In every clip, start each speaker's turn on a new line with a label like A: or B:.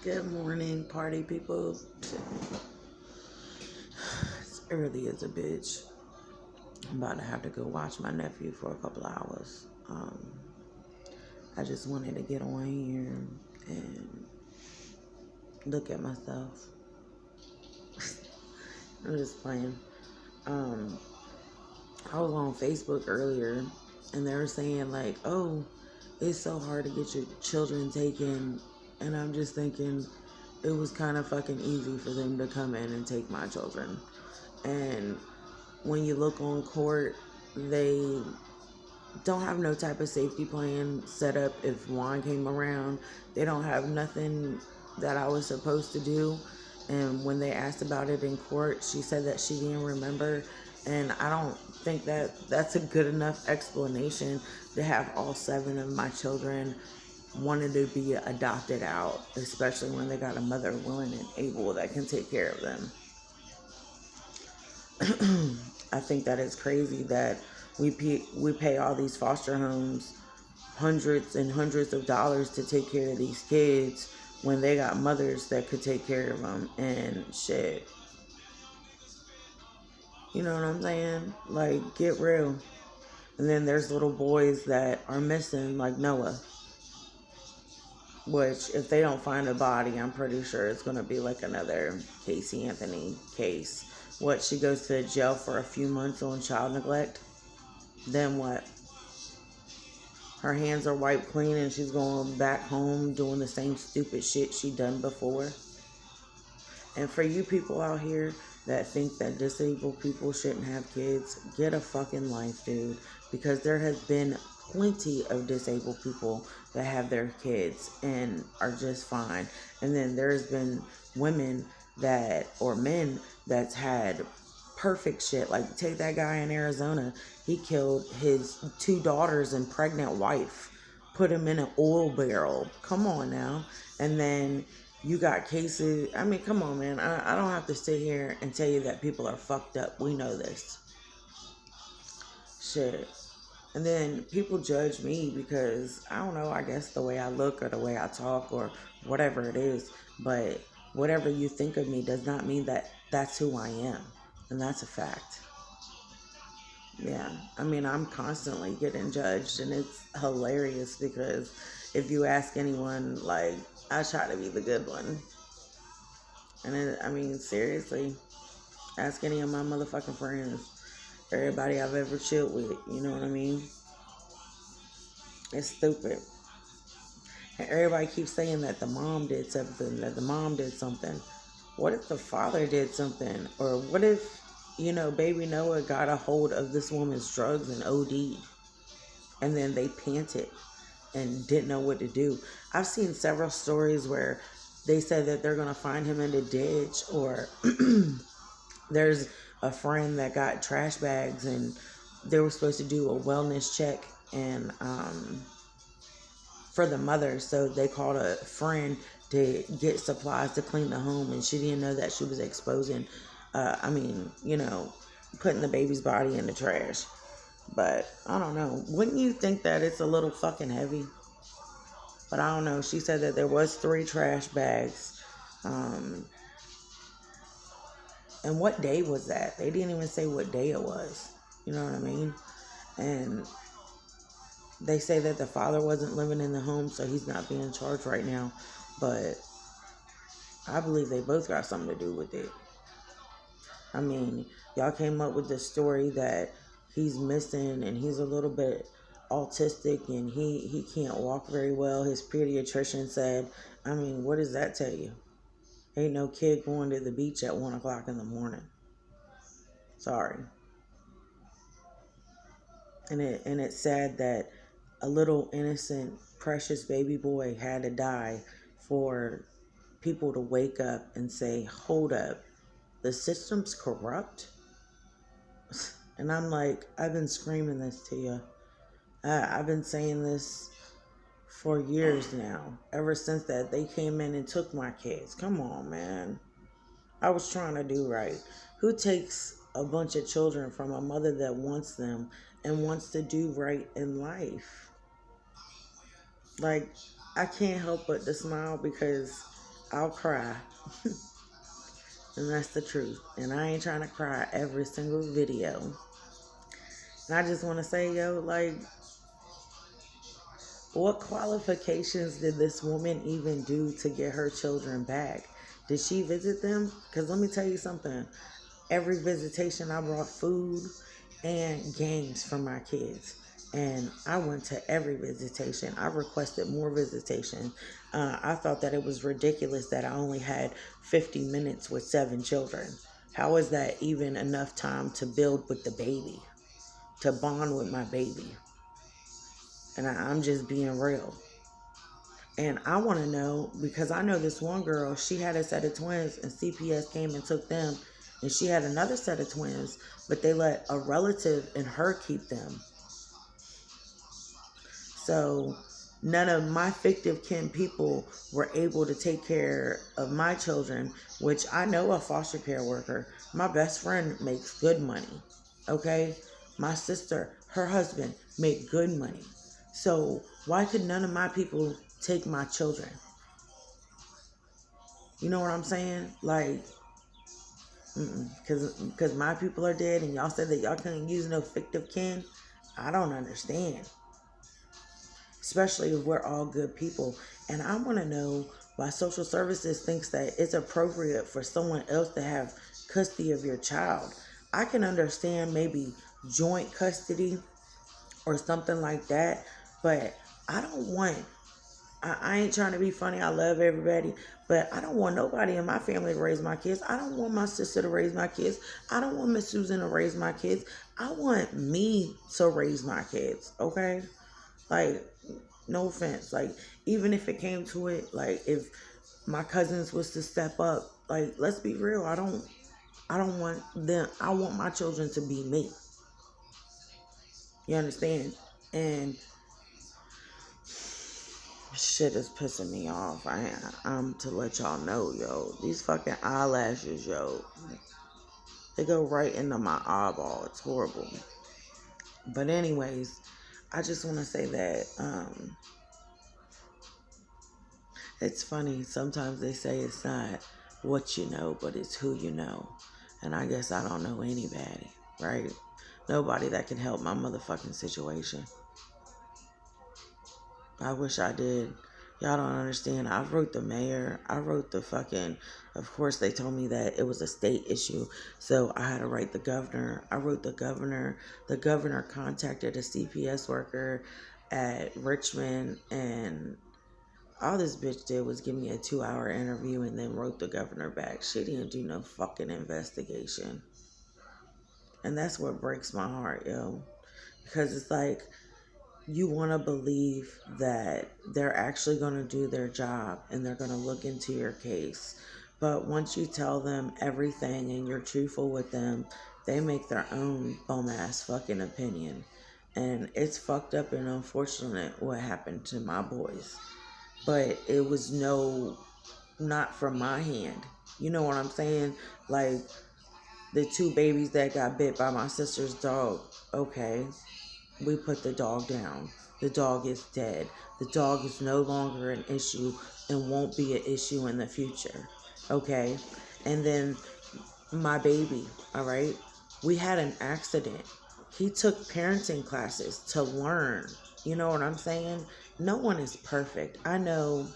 A: Good morning, party people. It's early as a bitch. I'm about to have to go watch my nephew for a couple of hours. I just wanted to get on here and look at myself. I'm just playing. Um, I was on Facebook earlier and they were saying, like, oh, it's so hard to get your children taken. And I'm just thinking it was kind of fucking easy for them to come in and take my children. And when you look on court, they don't have no type of safety plan set up if Juan came around. They don't have nothing that I was supposed to do. And when they asked about it in court, she said that she didn't remember. And I don't think that that's a good enough explanation to have all 7 of my children wanted to be adopted out, especially when they got a mother willing and able that can take care of them. I think that it's crazy that we pay all these foster homes hundreds and hundreds of dollars to take care of these kids when they got mothers that could take care of them and shit. You know what I'm saying? Like, get real. And then there's little boys that are missing, like Noah, which if they don't find a body, I'm pretty sure it's going to be like another Casey Anthony case. What, she goes to jail for a few months on child neglect? Then what? Her hands are wiped clean and she's going back home doing the same stupid shit she done before. And for you people out here that think that disabled people shouldn't have kids, get a fucking life, dude. Because there has been plenty of disabled people that have their kids and are just fine. And then there's been women that, or men that's had perfect shit. Like, take that guy in Arizona. He killed his 2 daughters and pregnant wife, put him in an oil barrel. Come on now. And then you got cases. I mean, come on, man. I don't have to sit here and tell you that people are fucked up. We know this. Shit. And then people judge me because, I don't know, I guess the way I look or the way I talk or whatever it is. But whatever you think of me does not mean that that's who I am. And that's a fact. Yeah. I mean, I'm constantly getting judged and it's hilarious because if you ask anyone, like, I try to be the good one. And I mean, seriously, ask any of my motherfucking friends, everybody I've ever chilled with, you know what I mean? It's stupid. And everybody keeps saying that the mom did something, that the mom did something. What if the father did something? Or what if, baby Noah got a hold of this woman's drugs and OD'd, and then they panted and didn't know what to do? I've seen several stories where they said that they're going to find him in the ditch, or there's a friend that got trash bags and they were supposed to do a wellness check and for the mother, so they called a friend to get supplies to clean the home, and she didn't know that she was exposing putting the baby's body in the trash. But I don't know, wouldn't you think that it's a little fucking heavy? But I don't know. She said that there was 3 trash bags. And what day was that? They didn't even say what day it was. You know what I mean? And they say that the father wasn't living in the home, so he's not being charged right now. But I believe they both got something to do with it. I mean, y'all came up with the story that he's missing and he's a little bit autistic and he can't walk very well. His pediatrician said, I mean, what does that tell you? Ain't no kid going to the beach at 1 o'clock in the morning. Sorry. And it's sad that a little innocent, precious baby boy had to die for people to wake up and say, hold up, the system's corrupt? And I'm like, I've been screaming this to you. I've been saying this for years now. Ever since that they came in and took my kids. Come on, man. I was trying to do right. Who takes a bunch of children from a mother that wants them and wants to do right in life? Like, I can't help but to smile because I'll cry. And that's the truth. And I ain't trying to cry every single video. And I just want to say, yo, like, what qualifications did this woman even do to get her children back? Did she visit them? Because let me tell you something. Every visitation, I brought food and games for my kids. And I went to every visitation. I requested more visitation. I thought that it was ridiculous that I only had 50 minutes with 7 children. How is that even enough time to build with the baby, to bond with my baby? And I'm just being real. And I want to know, because I know this one girl, she had a set of twins and CPS came and took them. And she had another set of twins, but they let a relative and her keep them. So none of my fictive kin people were able to take care of my children, which I know a foster care worker. My best friend makes good money. Okay? My sister, her husband, make good money. So why could none of my people take my children? You know what I'm saying? Like, because my people are dead and y'all said that y'all couldn't use no fictive kin. I don't understand. Especially if we're all good people. And I want to know why social services thinks that it's appropriate for someone else to have custody of your child. I can understand maybe joint custody or something like that, but I don't want, I ain't trying to be funny. I love everybody, but I don't want nobody in my family to raise my kids. I don't want my sister to raise my kids. I don't want Miss Susan to raise my kids. I want me to raise my kids, okay? Like, no offense. Like, even if it came to it, like, if my cousins was to step up, like, let's be real. I don't want them. I want my children to be me. You understand? And shit is pissing me off. I'm to let y'all know, yo. These fucking eyelashes, yo. They go right into my eyeball. It's horrible. But anyways, I just want to say that it's funny. Sometimes they say it's not what you know, but it's who you know. And I guess I don't know anybody, right? Nobody that can help my motherfucking situation. I wish I did. Y'all don't understand. I wrote the mayor. I wrote the fucking, of course they told me that it was a state issue. So I had to write the governor. I wrote the governor. The governor contacted a CPS worker at Richmond, and all this bitch did was give me a 2-hour interview and then wrote the governor back. She didn't do no fucking investigation. And that's what breaks my heart, yo. Because it's like, you want to believe that they're actually going to do their job and they're going to look into your case. But once you tell them everything and you're truthful with them, they make their own bum ass fucking opinion. And it's fucked up and unfortunate what happened to my boys. But it was not from my hand. You know what I'm saying? Like, the 2 babies that got bit by my sister's dog. Okay. We put the dog down. The dog is dead. The dog is no longer an issue and won't be an issue in the future. Okay? And then my baby, all right? We had an accident. He took parenting classes to learn. You know what I'm saying? No one is perfect. I know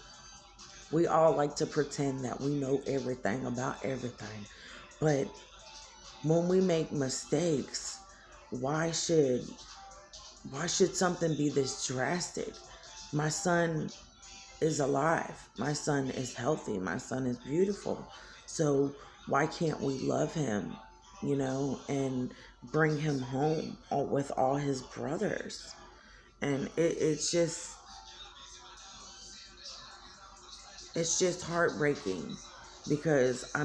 A: we all like to pretend that we know everything about everything. But when we make mistakes, why should something be this drastic? My son is alive. My son is healthy. My son is beautiful. So why can't we love him, and bring him home with all his brothers? And it's just heartbreaking because, I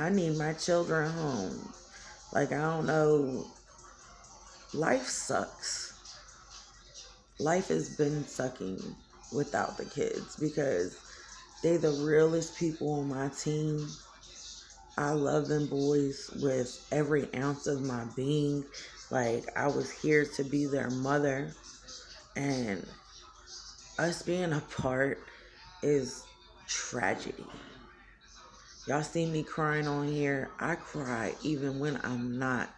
A: need my children home. Like, I don't know. Life sucks. Life has been sucking without the kids because they the realest people on my team. I love them boys with every ounce of my being. Like, I was here to be their mother, and us being apart is tragedy. Y'all see me crying on here. I cry even when I'm not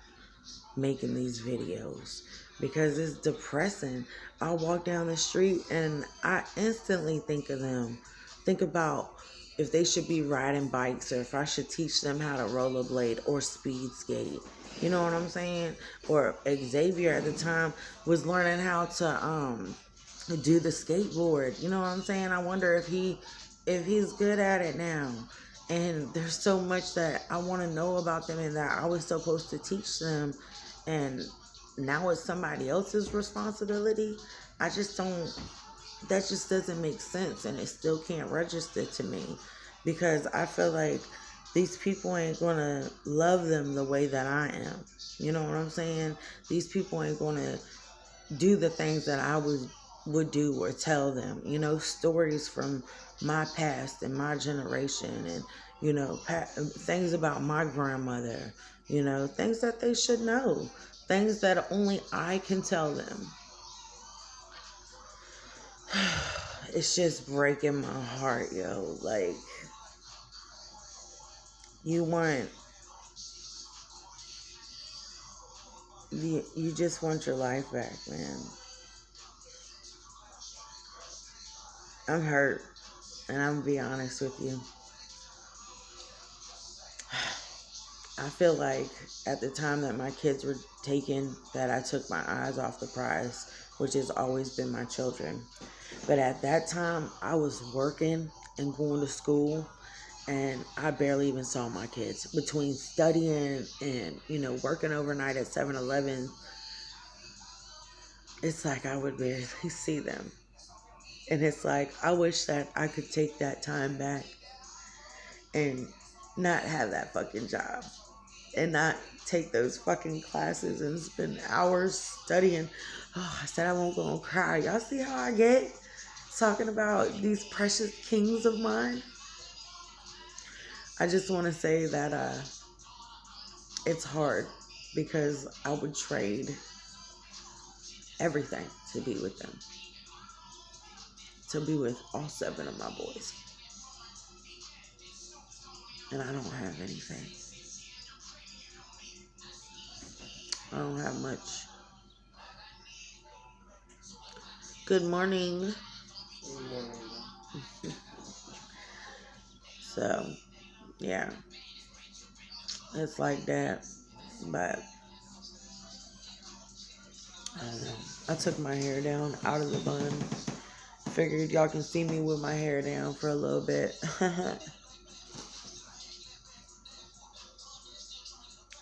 A: making these videos because it's depressing. I walk down the street and I instantly think of them. Think about if they should be riding bikes or if I should teach them how to rollerblade or speed skate. You know what I'm saying? Or Xavier at the time was learning how to do the skateboard. You know what I'm saying? I wonder if he's good at it now. And there's so much that I want to know about them and that I was supposed to teach them, and now it's somebody else's responsibility. I just don't, that just doesn't make sense, and it still can't register to me because I feel like these people ain't gonna love them the way that I am. You know what I'm saying? These people ain't gonna do the things that I would do or tell them. You know, stories from my past and my generation, and you know, things about my grandmother. You know, things that they should know, things that only I can tell them. It's just breaking my heart, yo. Like, you want, you just want your life back, man. I'm hurt, and I'm gonna be honest with you. I feel like at the time that my kids were taken, that I took my eyes off the prize, which has always been my children. But at that time, I was working and going to school, and I barely even saw my kids. Between studying and, you know, working overnight at 7-Eleven, it's like I would barely see them. And it's like, I wish that I could take that time back and not have that fucking job and not take those fucking classes and spend hours studying. Oh, I said I won't go and cry. Y'all see how I get talking about these precious kings of mine? I just want to say that it's hard because I would trade everything to be with them, to be with all 7 of my boys. And I don't have anything. I don't have much. Good morning.
B: Good morning.
A: So, yeah, it's like that. But I don't know. I took my hair down out of the bun. Figured y'all can see me with my hair down for a little bit.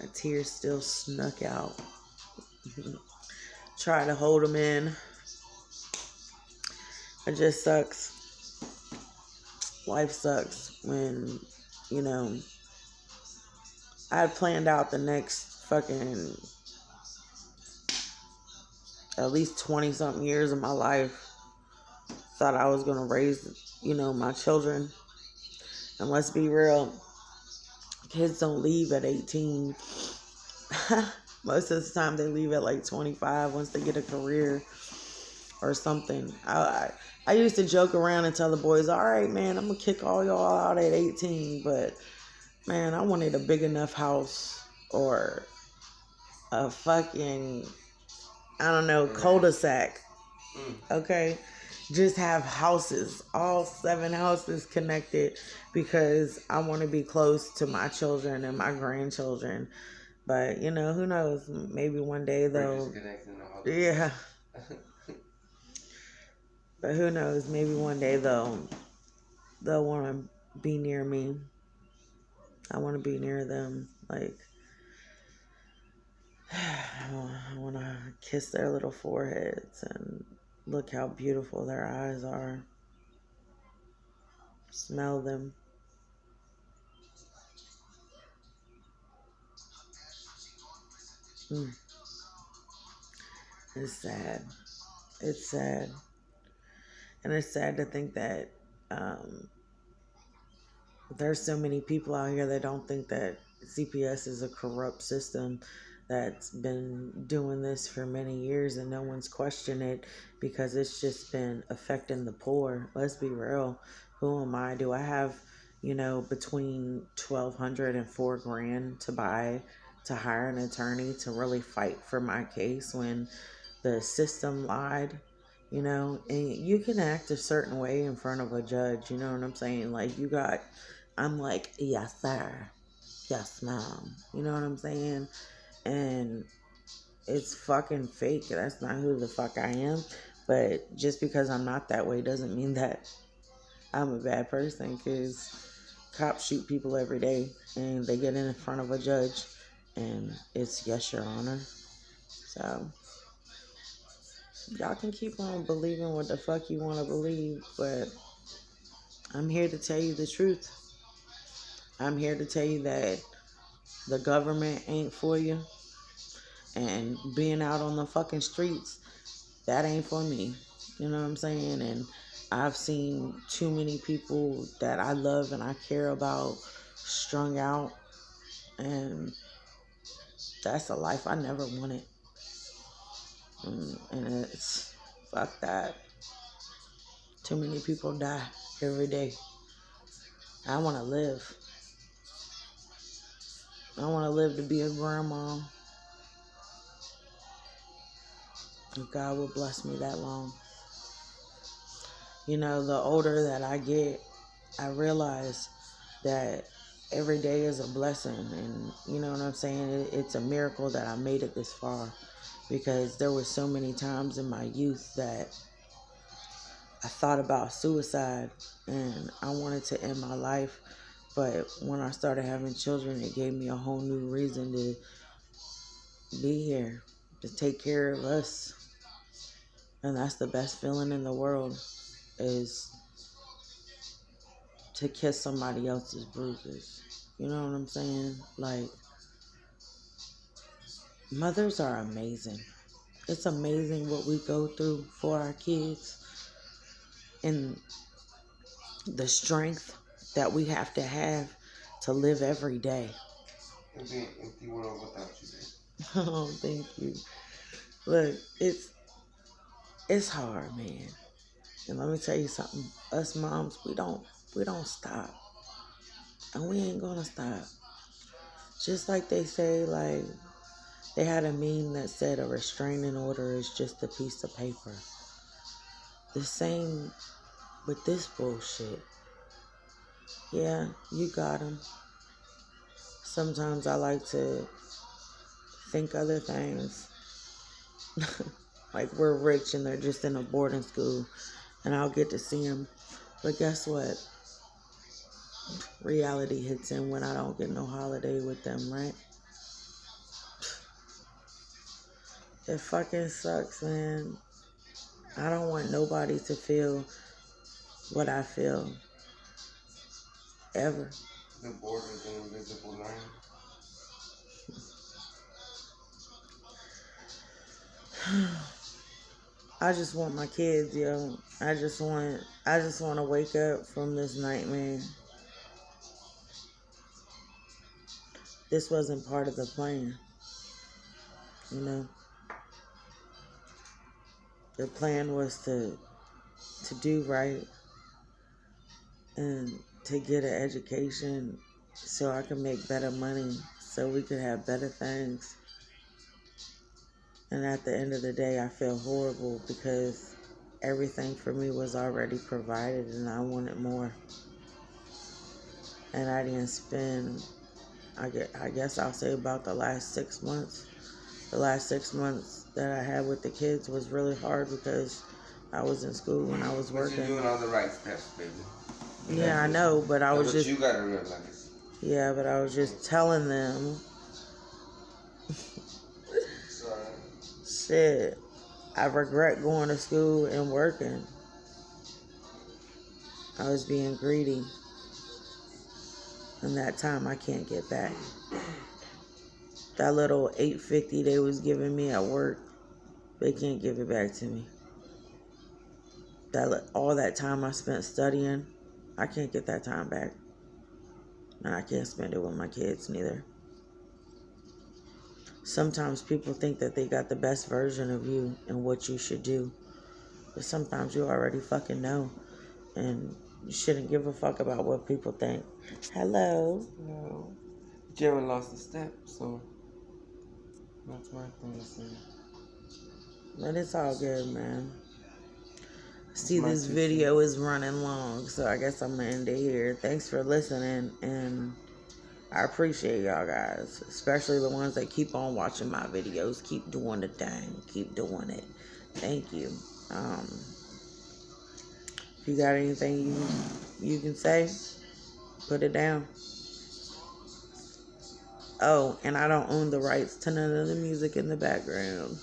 A: A tear still snuck out. Try to hold them in. It just sucks. Life sucks when, you know, I had planned out the next fucking at least 20 something years of my life. Thought I was going to raise, you know, my children. And let's be real, kids don't leave at 18. Most of the time they leave at like 25 once they get a career or something. I used to joke around and tell the boys, all right, man, I'm going to kick all y'all out at 18. But, man, I wanted a big enough house or a fucking, I don't know, cul-de-sac. Okay? Just have houses, all 7 houses connected, because I want to be close to my children and my grandchildren. But, you know, who knows? Maybe one day they'll... Yeah. But who knows? Maybe one day they'll want to be near me. I want to be near them. Like, I want to kiss their little foreheads and look how beautiful their eyes are. Smell them. It's sad. It's sad. And it's sad to think that there's so many people out here that don't think that CPS is a corrupt system that's been doing this for many years and no one's questioned it because it's just been affecting the poor. Let's be real. Who am I? Do I have between 1,200 and 4 grand to hire an attorney to really fight for my case when the system lied. And you can act a certain way in front of a judge, you know what I'm saying? Like, I'm like, yes, sir. Yes, ma'am. You know what I'm saying? And it's fucking fake. That's not who the fuck I am. But just because I'm not that way doesn't mean that I'm a bad person, because cops shoot people every day and they get in front of a judge and it's yes, your honor. So y'all can keep on believing what the fuck you want to believe, but I'm here to tell you the truth. I'm here to tell you that the government ain't for you, and being out on the fucking streets, that ain't for me. You know what I'm saying? And I've seen too many people that I love and I care about strung out, and that's a life I never wanted. And it's, fuck that. Too many people die every day. I want to live. I want to live to be a grandma. If God will bless me that long. The older that I get, I realize that every day is a blessing. And you know what I'm saying? It's a miracle that I made it this far, because there were so many times in my youth that I thought about suicide and I wanted to end my life. But when I started having children, it gave me a whole new reason to be here, to take care of us. And that's the best feeling in the world, is to kiss somebody else's bruises. You know what I'm saying? Like, mothers are amazing. It's amazing what we go through for our kids, and the strength that we have to live every day.
B: And being empty world without you, babe.
A: Oh, thank you. Look, it's hard, man. And let me tell you something. Us moms, we don't stop. And we ain't gonna stop. Just like they say, like, they had a meme that said a restraining order is just a piece of paper. The same with this bullshit. Yeah, you got them. Sometimes I like to think other things. Like, we're rich and they're just in a boarding school and I'll get to see them. But guess what? Reality hits in when I don't get no holiday with them, right? It fucking sucks, man. I don't want nobody to feel what I feel. Ever.
B: The border is an invisible line.
A: I just want my kids, yo. I just want to wake up from this nightmare. This wasn't part of the plan. The plan was to do right and to get an education so I could make better money, so we could have better things. And at the end of the day, I feel horrible because everything for me was already provided and I wanted more. And I didn't spend, I guess I'll say about the last 6 months. The last 6 months that I had with the kids was really hard because I was in school and I was working.
B: But you're doing all the right steps, baby.
A: Yeah, I know, but I was just...
B: you gotta realize.
A: Yeah, but I was just telling them.
B: Sorry.
A: Shit. I regret going to school and working. I was being greedy. And that time I can't get back. That little $8.50 they was giving me at work, they can't give it back to me. All that time I spent studying, I can't get that time back. And I can't spend it with my kids neither. Sometimes people think that they got the best version of you and what you should do. But sometimes you already fucking know. And You shouldn't give a fuck about what people think. Hello.
C: No. Jared lost a step, so that's my thing to say.
A: But it's all good, man.
C: That's
A: See,
C: my
A: this
C: 2
A: video
C: cents.
A: is running long, so I guess I'm gonna end it here. Thanks for listening, and I appreciate y'all guys, especially the ones that keep on watching my videos. Keep doing the thing. Keep doing it. Thank you. If you got anything you can say, put it down. Oh, and I don't own the rights to none of the music in the background.